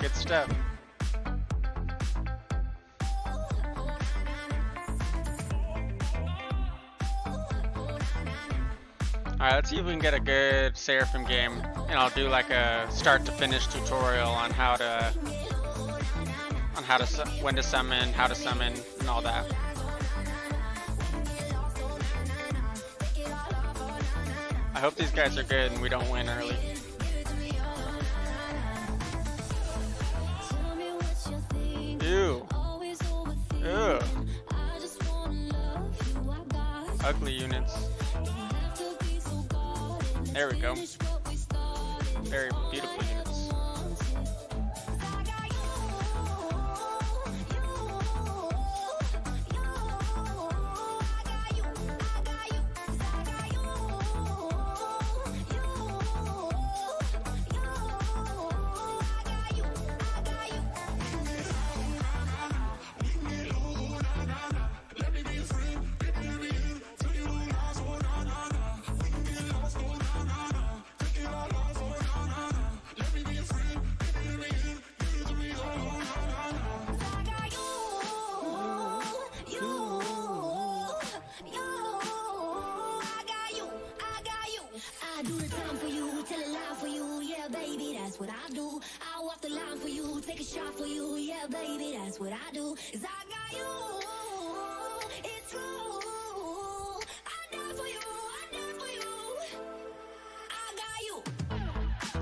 Good stuff. Alright, let's see if we can get a good Seraphim game, and I'll do like a start to finish tutorial on when to summon, how to summon, and all that. I hope these guys are good and we don't win early. Ew. Ew. Ugly units. There we go. Very beautiful units.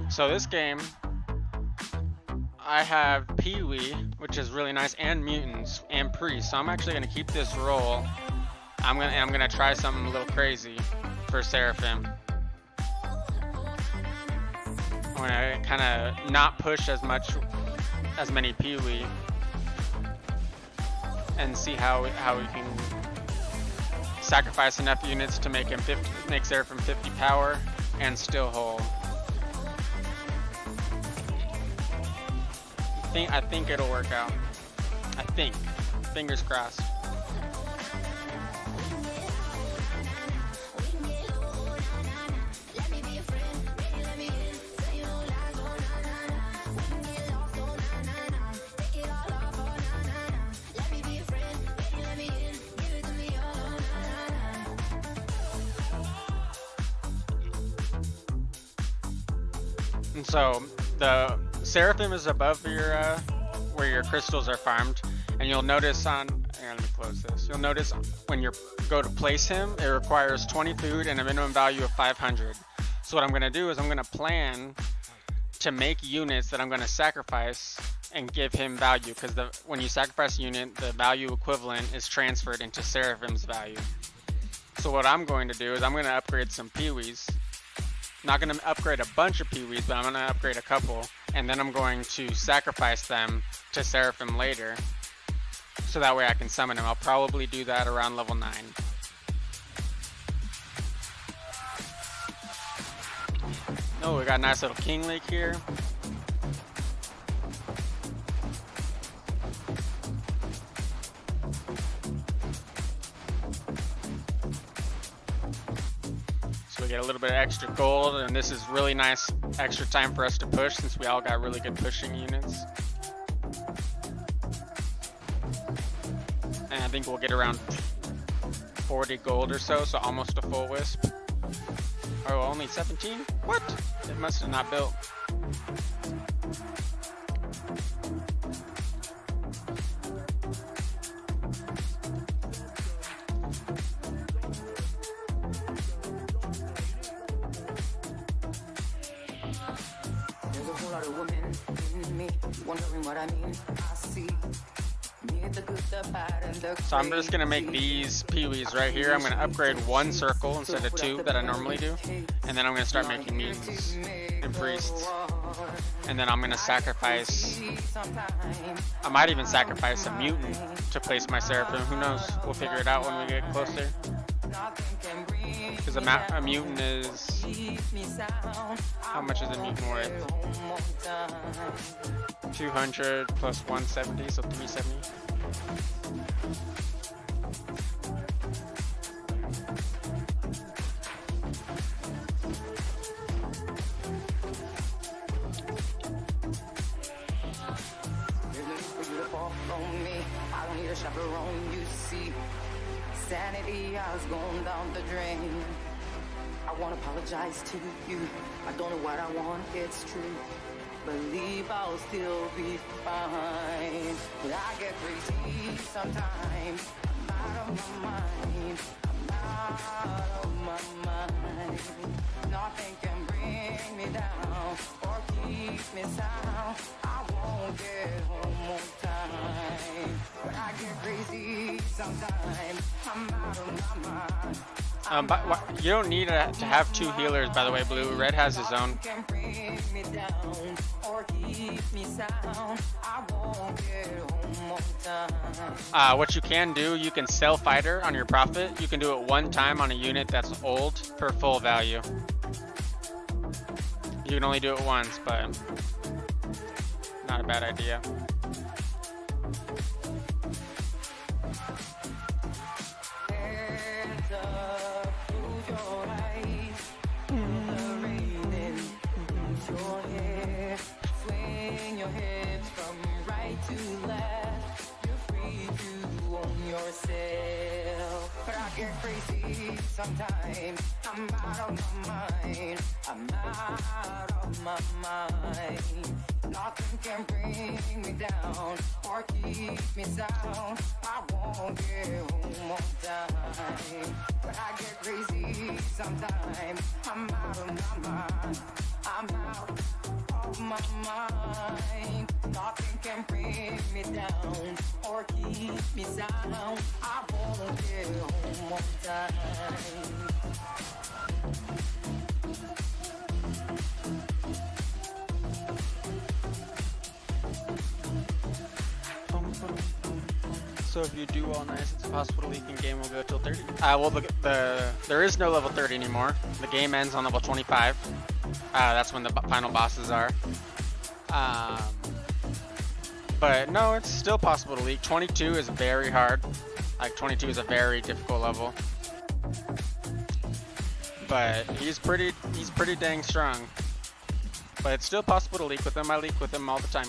So this game, I have Pee-wee, which is really nice, and mutants, and priests. So I'm actually gonna keep this roll. I'm gonna try something a little crazy for Seraphim. I'm gonna kind of not push as many Pee-wee, and see how we can sacrifice enough units to make Seraphim 50 power and still hold. I think it'll work out. I think. Fingers crossed. And so the Seraphim is above your where your crystals are farmed, and you'll notice let me close this. You'll notice when you go to place him, it requires 20 food and a minimum value of 500. So what I'm gonna do is I'm gonna plan to make units that I'm gonna sacrifice and give him value, because when you sacrifice a unit, the value equivalent is transferred into Seraphim's value. So what I'm going to do is I'm gonna upgrade some Pee-wees. Not going to upgrade a bunch of Pee-wees, but I'm going to upgrade a couple, and then I'm going to sacrifice them to Seraphim later, so that way I can summon him. I'll probably do that around level 9. Oh, we got a nice little King Lake here. We get a little bit of extra gold, and this is really nice extra time for us to push since we all got really good pushing units. And I think we'll get around 40 gold or so almost a full wisp. Oh, only 17? What? It must have not built. So I'm just gonna make these Pee-wees right here. I'm gonna upgrade 1 circle instead of 2 that I normally do, and then I'm gonna start making mutants and priests, and then I'm gonna sacrifice. I might even sacrifice a mutant to place my Seraphim. Who knows? We'll figure it out when we get closer. Because a mutant is... How much is a mutant worth? 200 plus 170, so 370. sanity has gone down the drain. I wanna apologize to you. I don't know what I want, it's true. Believe I'll still be fine. But I get crazy sometimes. I'm out of my mind. I'm out of my mind. Nothing can bring me down or keep me sound. I won't get home on time. But I get crazy sometimes. I'm out of my mind. You don't need to have two healers, by the way, Blue. Red has his own. What you can do, you can sell fighter on your profit. You can do it one time on a unit that's old for full value. You can only do it once, but not a bad idea. But I get crazy sometimes. I'm out of my mind. I'm out of my mind. Nothing can bring me down or keep me sound. I won't get home on time. But I get crazy sometimes. I'm out of my mind. I'm out of my mind. Nothing can bring me down or keep me sound. I won't get home on time. So if you do all nice, it's possible to leak in game will go till 30. Well, there is no level 30 anymore. The game ends on level 25. That's when the final bosses are. But no, it's still possible to leak. 22 is very hard. Like 22 is a very difficult level. But he's pretty dang strong. But it's still possible to leak with him. I leak with him all the time.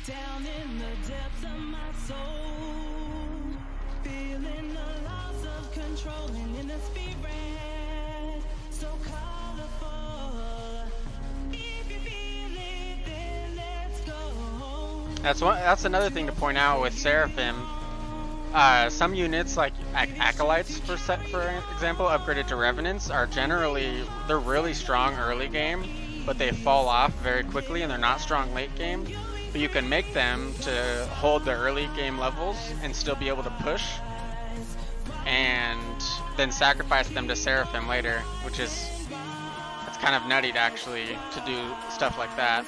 Down in the depths of my soul, feeling the loss of control and in the spirit, so colorful. If you feel it, then let's go. That's another thing to point out with Seraphim. Some units like Acolytes, for example, upgraded to Revenants, are they're really strong early game, but they fall off very quickly and they're not strong late game. But you can make them to hold the early game levels and still be able to push, and then sacrifice them to Seraphim later, which is, it's kind of nutty to actually to do stuff like that.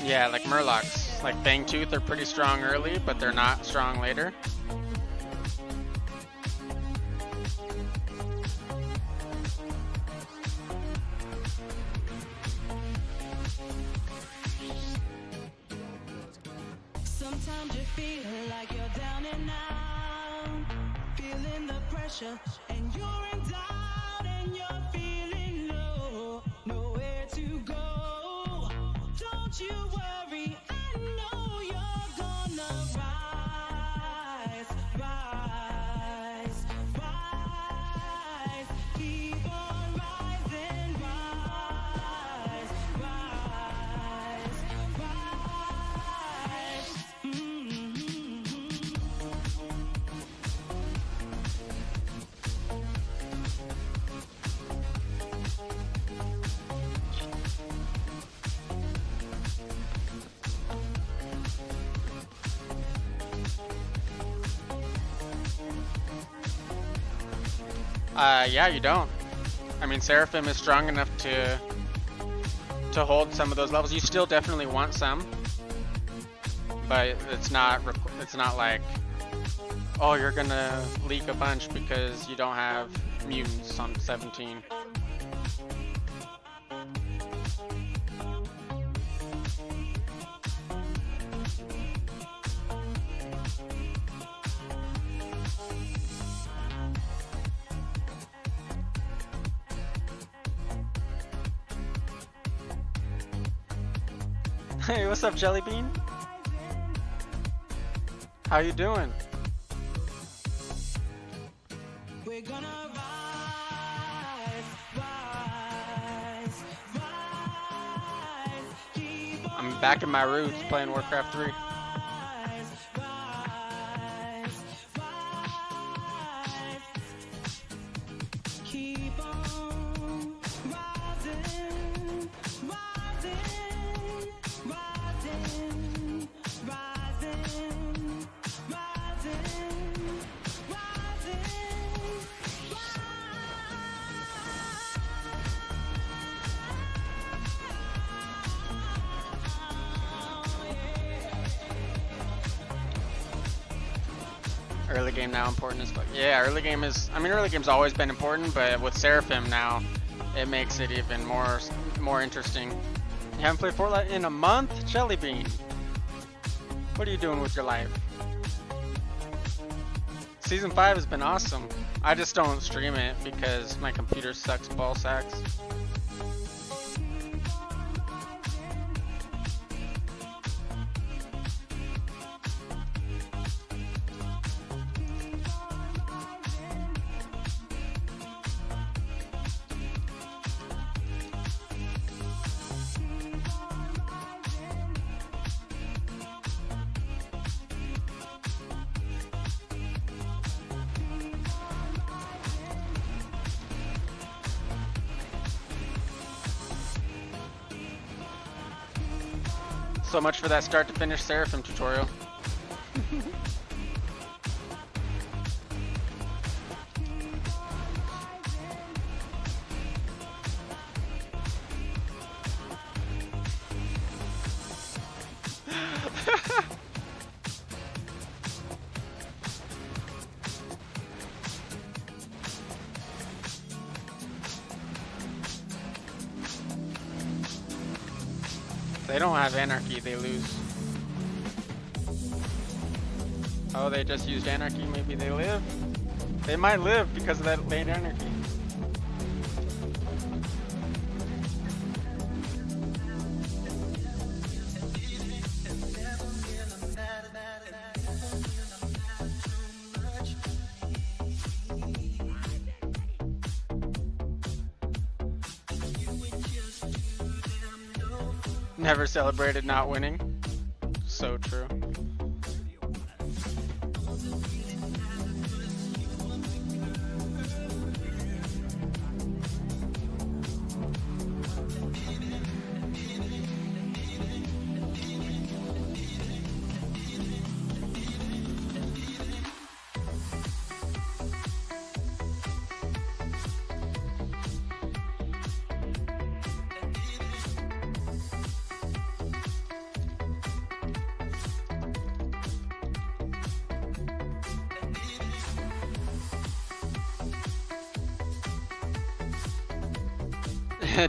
Yeah, like Murlocs. Like Fangtooth are pretty strong early, but they're not strong later. Sometimes you feel like you're down and out, feeling the pressure, and you're in doubt, and you're feeling low, nowhere to go. Don't you worry, I know you're gonna rise, rise, rise. Keep on rising, rise, rise, rise. Yeah, you don't. I mean, Seraphim is strong enough to hold some of those levels. You still definitely want some, but it's not like, oh, you're gonna leak a bunch because you don't have mutants on 17. Hey, what's up, Jellybean? How you doing? We're gonna rise, rise, rise. Keep on I'm back in my roots playing Warcraft 3. rise, rise, rise. Keep on rising, rising, rising, rising, rising, Early game now important as fuck. Yeah, early game is. I mean, early game's always been important, but with Seraphim now, it makes it even more interesting. You haven't played Fortnite in a month, Jellybean. What are you doing with your life? Season 5 has been awesome. I just don't stream it because my computer sucks ball sacks. So much for that start to finish Seraphim tutorial. They don't have anarchy, they lose. Oh, they just used anarchy, maybe they live? They might live because of that late anarchy. Never celebrated not winning. So true.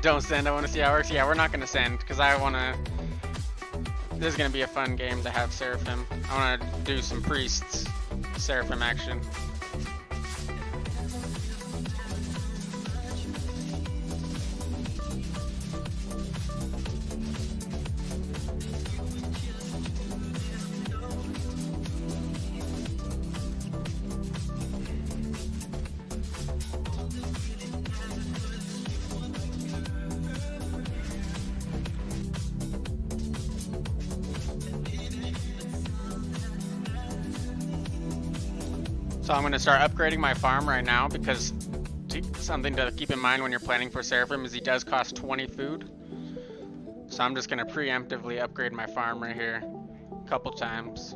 Don't send, I want to see how it works. Yeah, we're not going to send because I want to This is gonna be a fun game to have Seraphim. I wanna do some priests Seraphim action. So I'm going to start upgrading my farm right now because something to keep in mind when you're planning for Seraphim is he does cost 20 food. So I'm just going to preemptively upgrade my farm right here a couple times.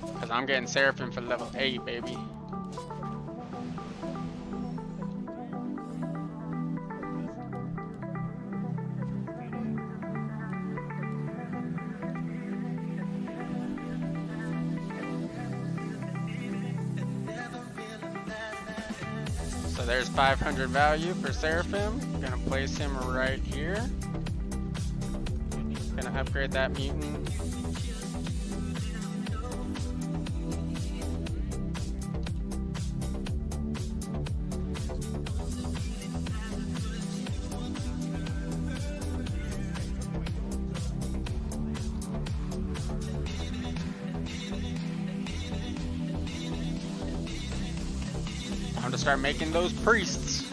Because I'm getting Seraphim for level 8, baby. So there's 500 value for Seraphim. Gonna place him right here. Gonna upgrade that mutant. Time to start making those priests.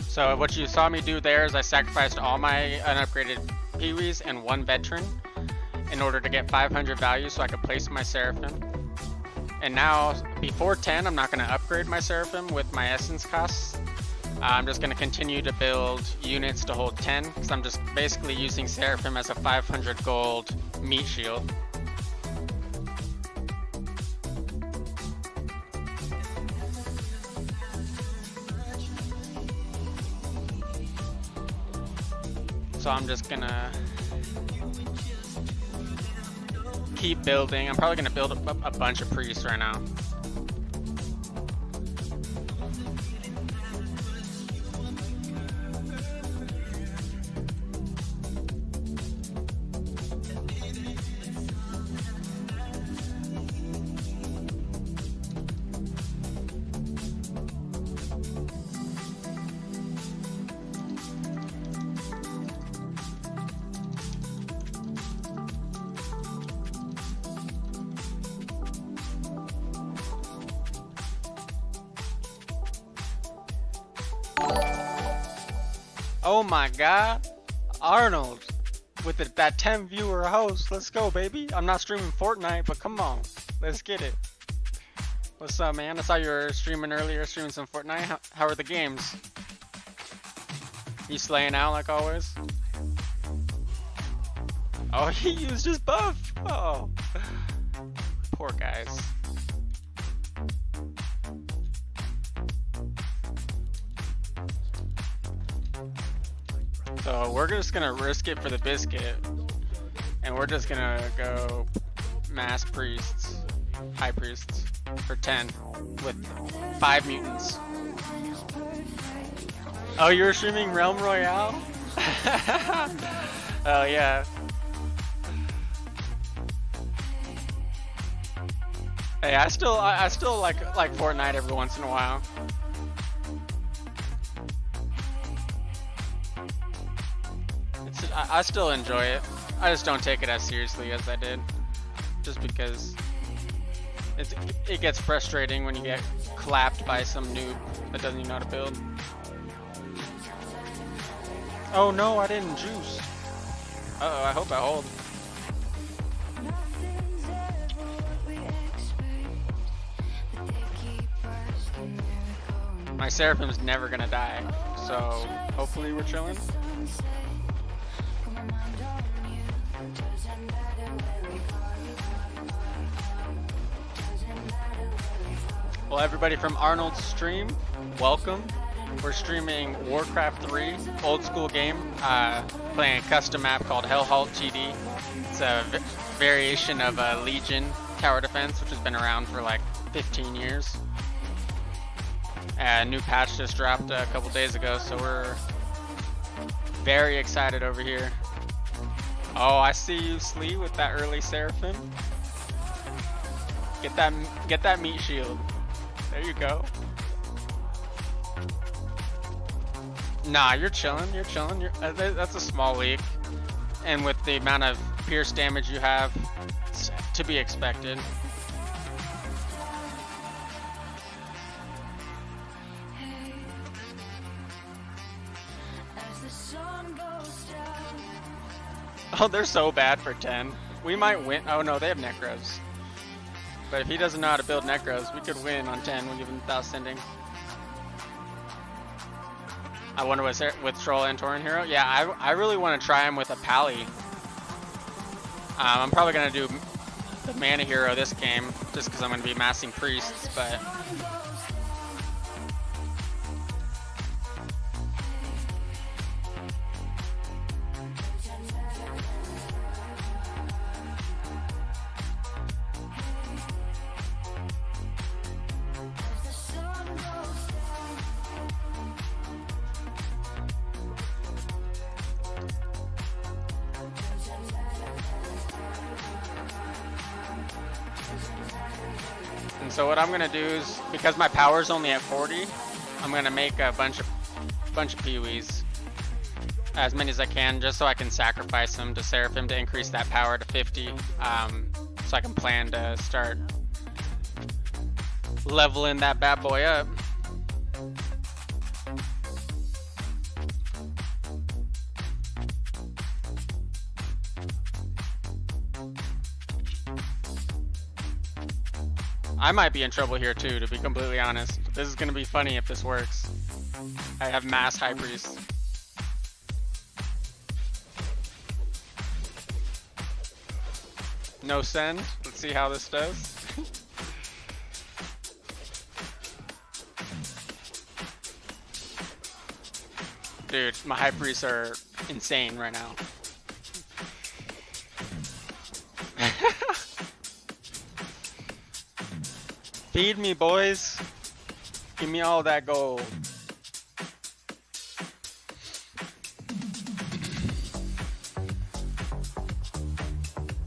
So what you saw me do there is I sacrificed all my unupgraded peewees and 1 veteran in order to get 500 value so I could place my Seraphim. And now, before 10, I'm not going to upgrade my Seraphim with my essence costs. I'm just going to continue to build units to hold 10 because I'm just basically using Seraphim as a 500 gold meat shield. So I'm just gonna keep building. I'm probably gonna build a bunch of priests right now. Oh my god, Arnold with that 10 viewer host. Let's go, baby. I'm not streaming Fortnite, but come on, let's get it. What's up, man? I saw you were streaming earlier, streaming some Fortnite. How are the games? You slaying out like always? Oh, he used his buff. Oh, poor guys. So we're just gonna risk it for the biscuit, and we're just gonna go mass priests, high priests for 10 with 5 mutants. Oh, you were streaming Realm Royale? Oh yeah. Hey, I still like Fortnite every once in a while. I still enjoy it. I just don't take it as seriously as I did. Just because it gets frustrating when you get clapped by some noob that doesn't even know how to build. Oh no, I didn't juice. Uh-oh, I hope I hold. My Seraphim's never gonna die, so hopefully we're chilling. Well, everybody from Arnold's stream, welcome. We're streaming Warcraft 3, old school game, playing a custom map called HHTD. It's a variation of Legion Tower Defense, which has been around for like 15 years. A new patch just dropped a couple days ago, so we're very excited over here. Oh, I see you, Slee, with that early Seraphim. Get that meat shield. There you go. Nah, you're chilling. You're chilling. That's a small leak, and with the amount of pierce damage you have, it's to be expected. Oh, they're so bad for 10. We might win. Oh no, they have Necros. But if he doesn't know how to build Necros, we could win on 10 when given without sending. I wonder what's there with Troll and Tauren Hero. Yeah, I really want to try him with a Pally. I'm probably going to do the Mana Hero this game, just because I'm going to be massing Priests, but... So what I'm gonna do is, because my power's only at 40, I'm gonna make a bunch of Pee-wees, as many as I can, just so I can sacrifice them to Seraphim to increase that power to 50. So I can plan to start leveling that bad boy up. I might be in trouble here too, to be completely honest. This is gonna be funny if this works. I have mass High Priest. No send. Let's see how this does. Dude, my High Priests are insane right now. Feed me, boys. Give me all that gold.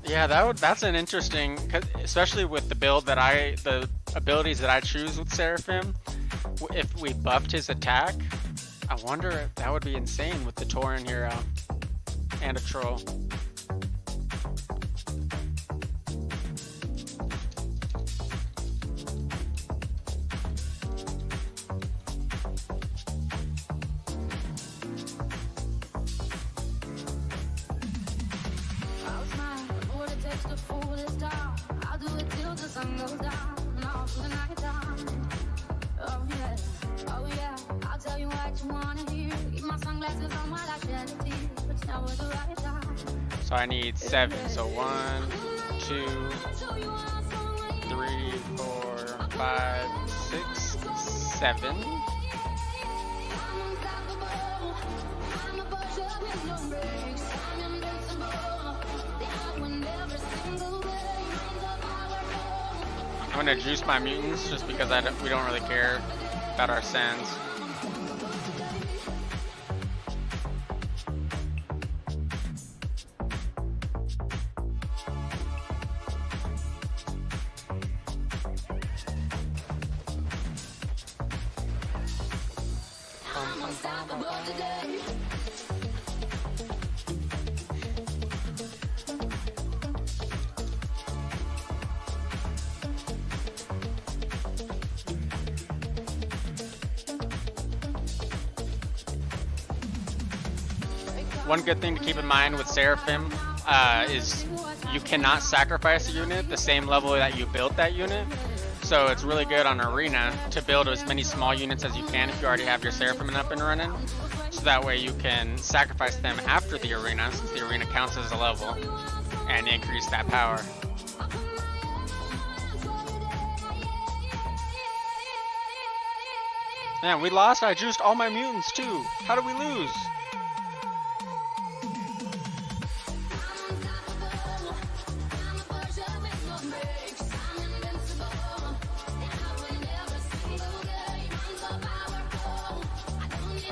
Yeah, that's an interesting, especially with the build that the abilities that I choose with Seraphim. If we buffed his attack, I wonder if that would be insane with the Tauren Hero and a Troll. So I need 7. So 1, 2, 3, 4, 5, 6, 7. I'm gonna juice my mutants just because we don't really care about our sends. One good thing to keep in mind with Seraphim is you cannot sacrifice a unit the same level that you built that unit. So it's really good on Arena to build as many small units as you can if you already have your Seraphim up and running. So that way you can sacrifice them after the Arena, since the Arena counts as a level, and increase that power. Man, we lost. I juiced all my mutants too. How did we lose?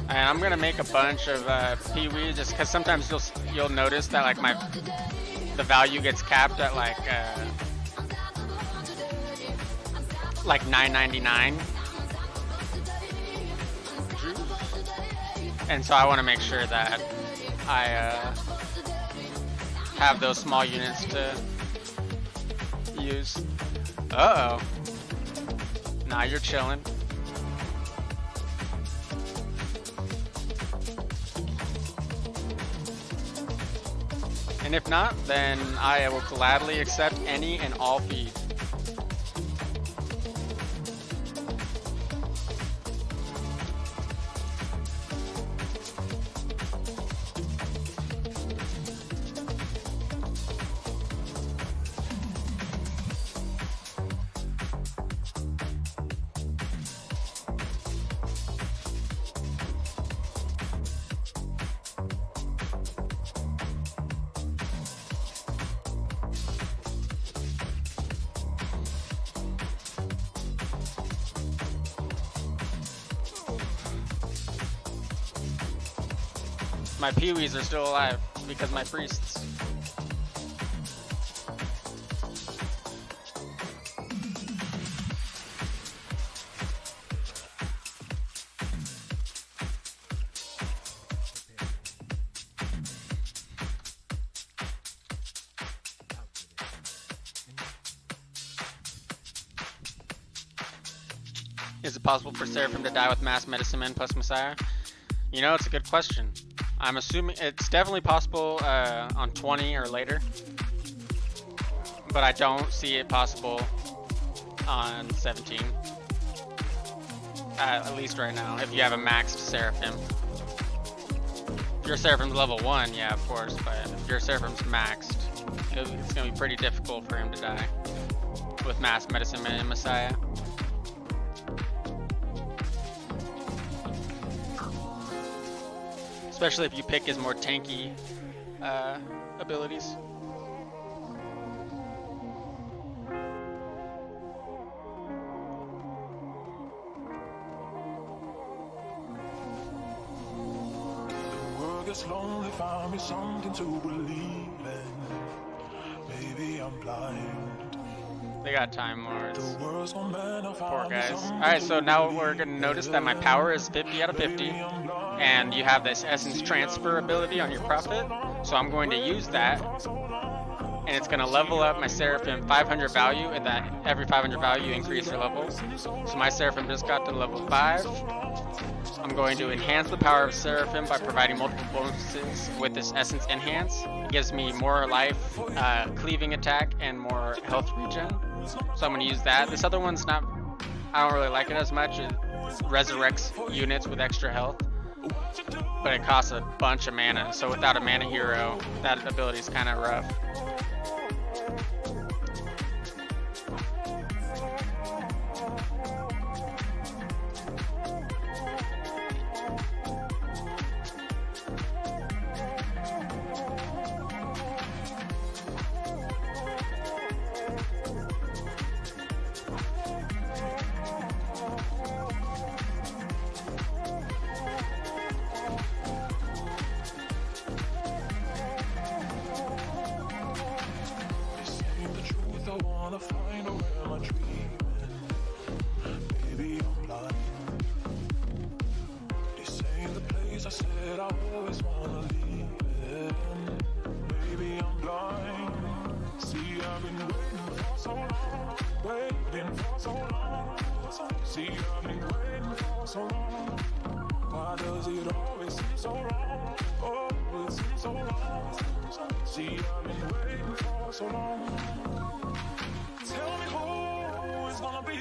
And I'm gonna make a bunch of Pee-wee just because sometimes you'll notice that like the value gets capped at like $9.99. And so I want to make sure that I have those small units to use. Uh-oh. Nah, you're chilling. And if not, then I will gladly accept any and all feed. My Pee-wees are still alive because my priests. Is it possible for Seraphim to die with Mass Medicine Man plus Messiah? You know, it's a good question. I'm assuming it's definitely possible on 20 or later, but I don't see it possible on 17. At least right now, if you have a maxed Seraphim. If your Seraphim's level 1, yeah, of course, but if your Seraphim's maxed, it's going to be pretty difficult for him to die with Mass Medicine Man and Messiah. Especially if you pick his more tanky abilities. The world gets lonely, find me something to believe in. Maybe I'm blind. They got time lords. The world's gone mad, Poor guys. Alright, so now we're gonna notice that my power is 50 out of 50. And you have this essence transfer ability on your prophet. So I'm going to use that. And it's gonna level up my Seraphim 500 value, and that every 500 value increase your level. So my Seraphim just got to level 5. I'm going to enhance the power of Seraphim by providing multiple bonuses with this Essence Enhance. It gives me more life, cleaving attack, and more health regen. So I'm going to use that. This other one's not, I don't really like it as much. It resurrects units with extra health, but it costs a bunch of mana. So without a mana hero, that ability is kind of rough.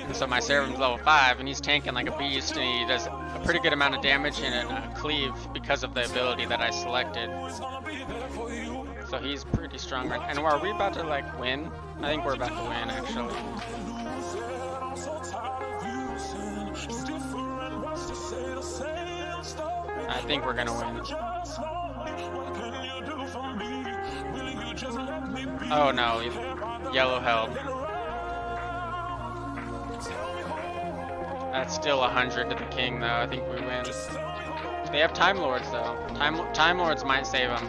And so my Seraphim's level 5, and he's tanking like a beast, and he does a pretty good amount of damage and a cleave because of the ability that I selected. So he's pretty strong right now. And are we about to like win? I think we're about to win actually. I think we're gonna win. Oh no, yellow held. That's still 100 to the king though. I think we win. They have Time Lords though. Time Lords might save them.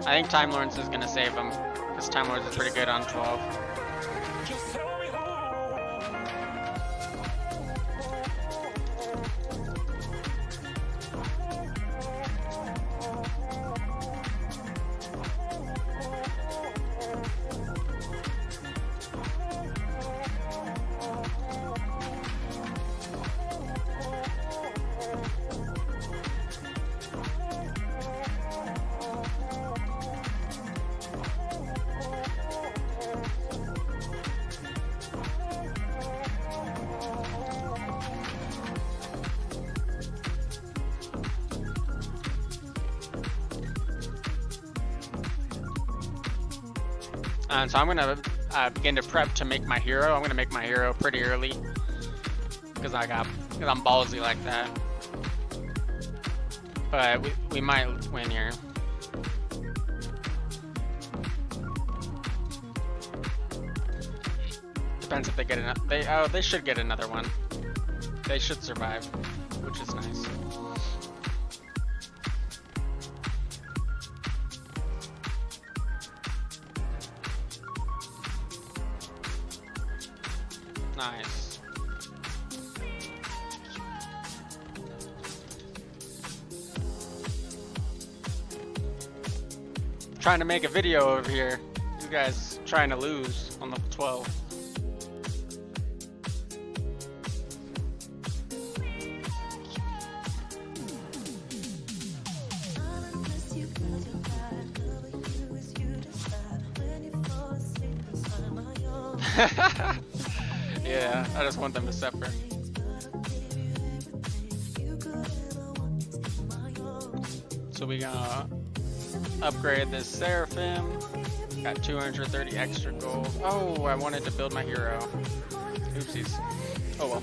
I think Time Lords is gonna save them because Time Lords is pretty good on 12. So I'm gonna begin to prep to make my hero. I'm gonna make my hero pretty early because I'm ballsy like that. But we might win here. Depends if they get another. They should get another one. They should survive, which is nice. Nice. Trying to make a video over here. You guys trying to lose on level 12. Yeah, I just want them to suffer. So we gonna upgrade this Seraphim. Got 230 extra gold. Oh, I wanted to build my hero. Oopsies. Oh well.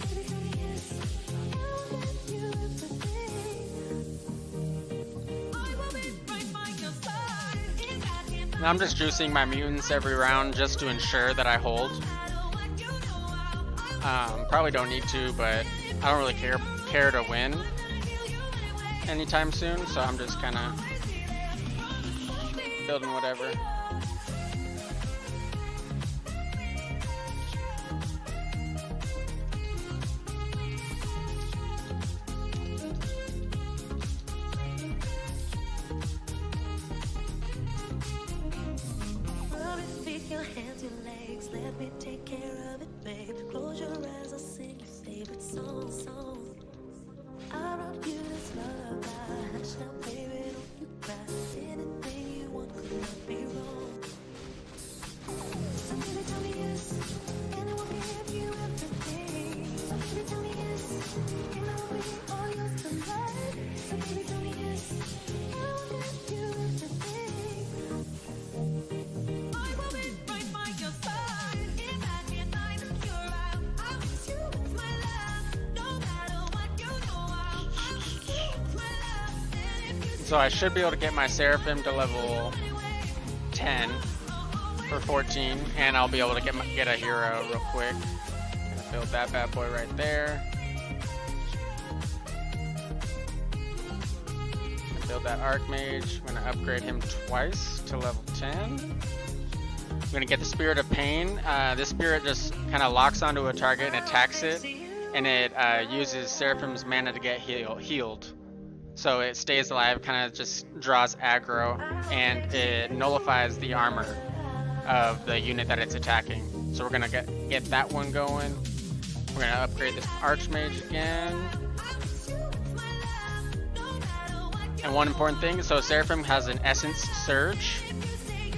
Now I'm just juicing my mutants every round just to ensure that I hold. Probably don't need to, but I don't really care to win anytime soon, so I'm just kind of building whatever. Your hands, your legs, let me take care of it, babe. Close your eyes, I'll sing your favorite song. I wrote you this lullaby. Hush now, baby, don't you cry. Anything you want could not be wrong. So baby, tell me yes, and I will give you everything. So baby, tell me yes, and I will be all yours tonight. So baby, tell me yes, and I will give you everything. So I should be able to get my Seraphim to level 10 for 14, and I'll be able to get a hero real quick. Gonna build that bad boy right there. Build that Archmage. I'm gonna upgrade him twice to level 10. I'm gonna get the Spirit of Pain. This spirit just kind of locks onto a target and attacks it, and it uses Seraphim's mana to get healed. So it stays alive, kind of just draws aggro, and it nullifies the armor of the unit that it's attacking. So we're gonna get that one going. We're gonna upgrade this Archmage again. And one important thing, so Seraphim has an Essence Surge.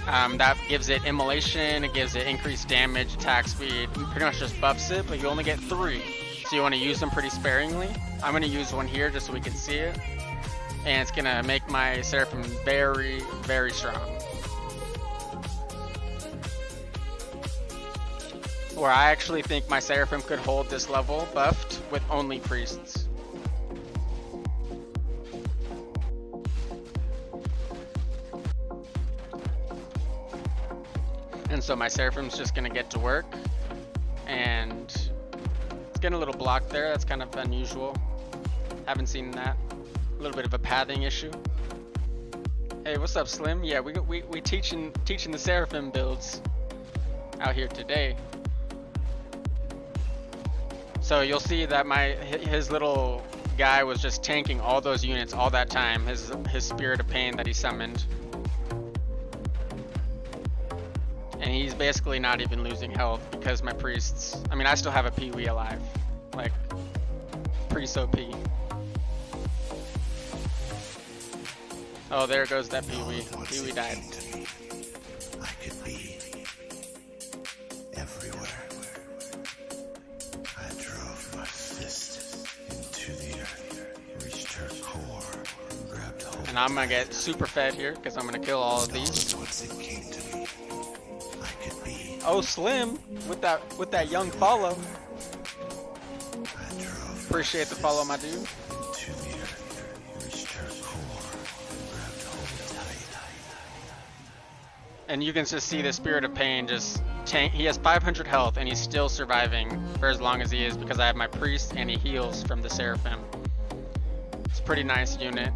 That gives it immolation, it gives it increased damage, attack speed, pretty much just buffs it, but you only get 3. So you want to use them pretty sparingly. I'm gonna use one here just so we can see it. And it's gonna make my Seraphim very, very strong. Or I actually think my Seraphim could hold this level buffed with only priests. And so my Seraphim's just gonna get to work. And it's getting a little blocked there, that's kind of unusual. Haven't seen that. A little bit of a padding issue. Hey, what's up, Slim? Yeah, we teaching the Seraphim builds out here today. So you'll see that his little guy was just tanking all those units all that time. His Spirit of Pain that he summoned, and he's basically not even losing health because my priests. I mean, I still have a Pee-wee alive, like priest OP. Oh, there goes that Pee-wee. Pee-wee died. I could be everywhere. I drove my fist into the earth, reached her core, and grabbed hold. And I'm gonna get super fed here because I'm gonna kill all of these. Once it came to me, I could be. Oh, Slim with that young follow. I drove Appreciate the follow, my dude. into the earth, reached her core, and grabbed hold tight. And you can just see the Spirit of Pain just tank. He has 500 health and he's still surviving for as long as he is because I have my priest and he heals from the Seraphim. It's a pretty nice unit.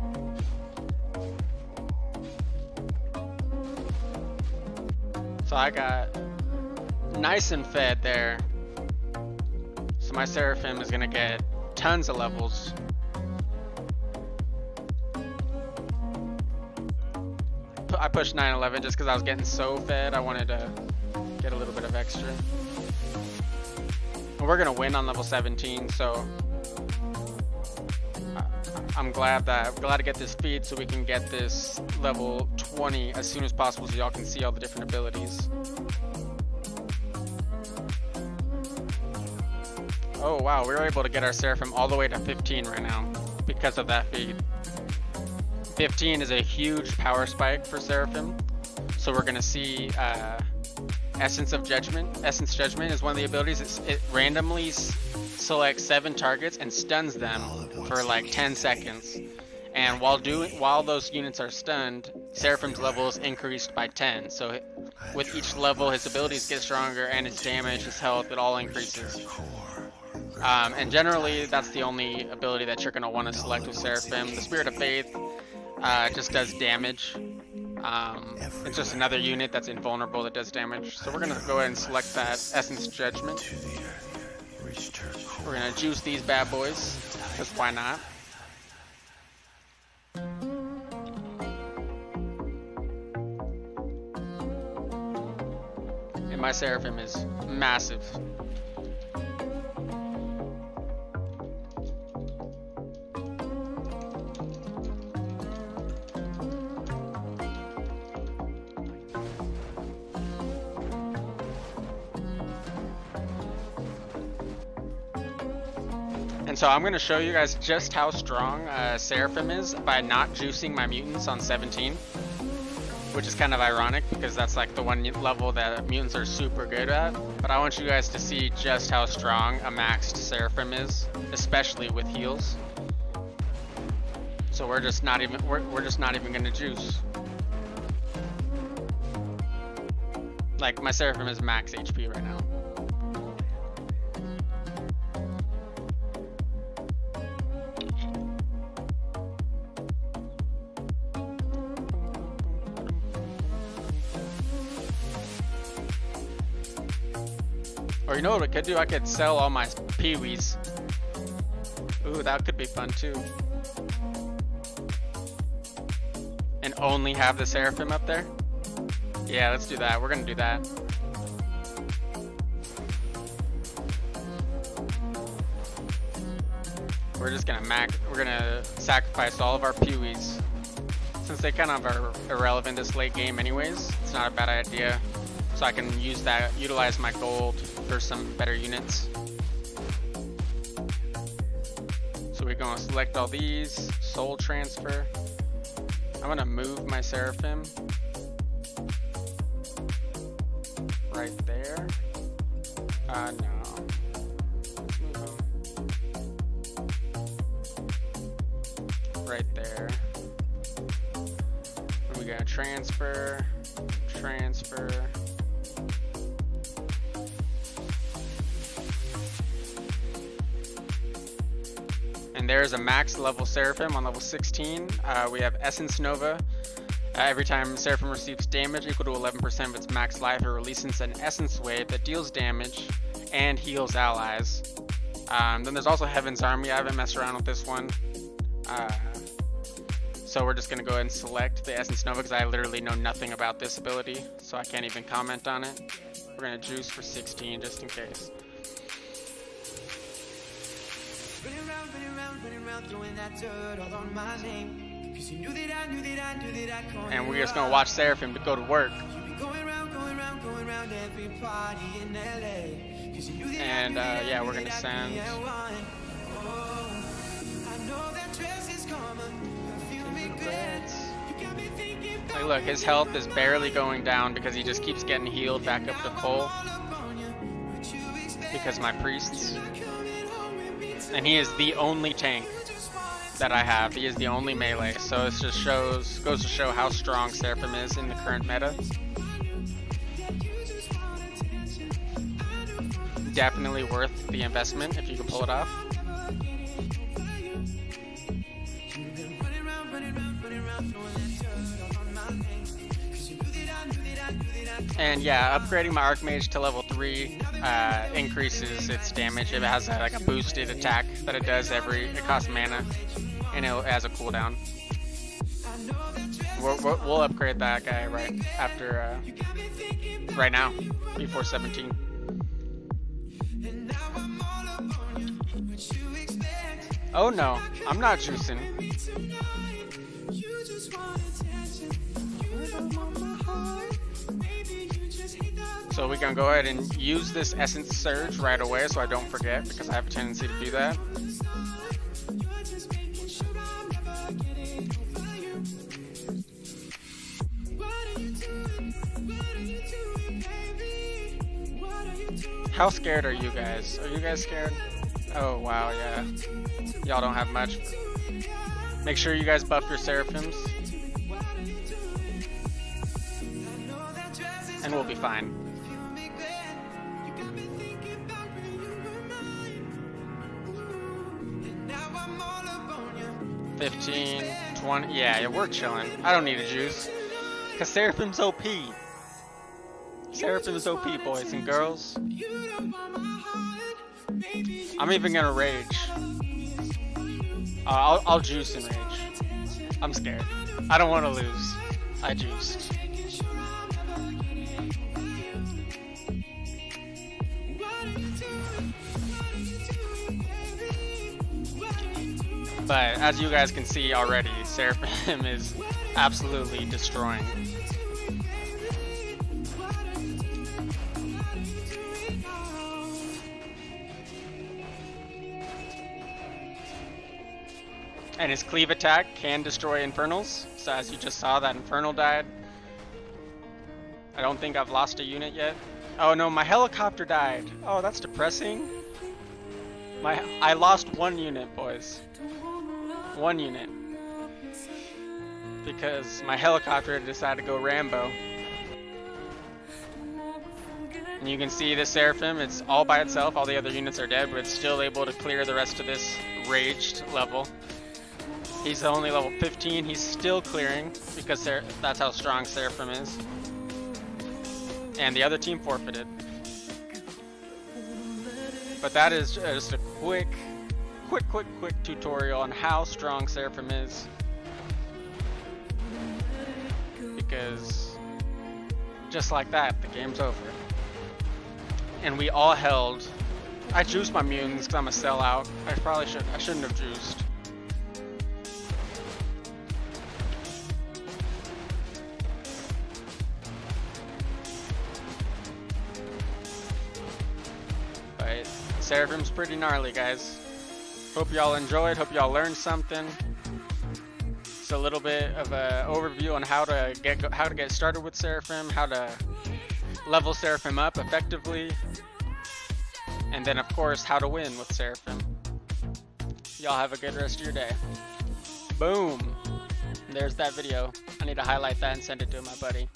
So I got nice and fed there. So my Seraphim is gonna get tons of levels. I pushed 911 just because I was getting so fed. I wanted to get a little bit of extra. And we're gonna win on level 17, so I'm glad to get this feed so we can get this level 20 as soon as possible so y'all can see all the different abilities. Oh wow, we were able to get our Seraphim all the way to 15 right now because of that feed. 15 is a huge power spike for Seraphim. So we're gonna see Essence Judgment is one of the abilities. It randomly selects 7 targets and stuns them for like 10 seconds. And while those units are stunned, Seraphim's level is increased by 10. So with each level, his abilities get stronger and his damage, his health, it all increases. And generally, that's the only ability that you're going to want to select with Seraphim. The Spirit of Faith just does damage. It's just another unit that's invulnerable that does damage. So we're going to go ahead and select that Essence Judgment. We're going to juice these bad boys, because why not? And my Seraphim is massive. And so I'm going to show you guys just how strong Seraphim is by not juicing my mutants on 17, which is kind of ironic because that's like the one level that mutants are super good at. But I want you guys to see just how strong a maxed Seraphim is, especially with heals. So we're just not even going to juice. Like my Seraphim is max HP right now. Or you know what I could do? I could sell all my Pee-wees. Ooh, that could be fun too. And only have the Seraphim up there? Yeah, let's do that. We're gonna do that. We're just gonna we're gonna sacrifice all of our Pee-wees. Since they kind of are irrelevant this late game anyways, it's not a bad idea. So I can utilize my gold for some better units. So we're gonna select all these, soul transfer. I'm gonna move my Seraphim right there. No. Let's move them right there. And we're gonna transfer. And there's a max level Seraphim on level 16. We have Essence Nova. Every time Seraphim receives damage equal to 11% of its max life, it releases an Essence Wave that deals damage and heals allies. Then there's also Heaven's Army. I haven't messed around with this one. So we're just going to go ahead and select the Essence Nova because I literally know nothing about this ability, so I can't even comment on it. We're going to juice for 16 just in case. And we're just going to watch Seraphim to go to work. And yeah, we're going to send... Like, look, his health is barely going down because he just keeps getting healed back up to full. Because my priests. And he is the only tank that I have. He is the only melee. So it just goes to show how strong Seraphim is in the current meta. Definitely worth the investment if you can pull it off. And yeah, upgrading my Archmage to level 3 increases its damage. It has like a boosted attack that it does it costs mana, and it has a cooldown. We'll upgrade that guy right after, right now, before 17. Oh no, I'm not juicing. So we can go ahead and use this Essence Surge right away so I don't forget, because I have a tendency to do that. How scared are you guys? Are you guys scared? Oh wow, yeah. Y'all don't have much. Make sure you guys buff your Seraphims. And we'll be fine. 15, 20, yeah, we're chilling. I don't need a juice. Cause Seraphim's OP. Seraphim's OP, boys and girls. I'm even gonna rage. I'll juice and rage. I'm scared. I don't want to lose. I juiced. But as you guys can see already, Seraphim is absolutely destroying. And his cleave attack can destroy Infernals. So as you just saw, that Infernal died. I don't think I've lost a unit yet. Oh no, my helicopter died. Oh, that's depressing. I lost one unit, boys. One unit. Because my helicopter decided to go Rambo. And you can see the Seraphim, it's all by itself, all the other units are dead, but it's still able to clear the rest of this raged level. He's only level 15, he's still clearing, because that's how strong Seraphim is. And the other team forfeited. But that is just a quick tutorial on how strong Seraphim is. Because just like that, the game's over. And we all held. I juiced my mutants because I'm a sellout. I shouldn't have juiced. But Seraphim's pretty gnarly, guys. Hope y'all enjoyed, hope y'all learned something. It's a little bit of an overview on how to get started with Seraphim, how to level Seraphim up effectively, and then of course how to win with Seraphim. Y'all have a good rest of your day. Boom! There's that video. I need to highlight that and send it to my buddy.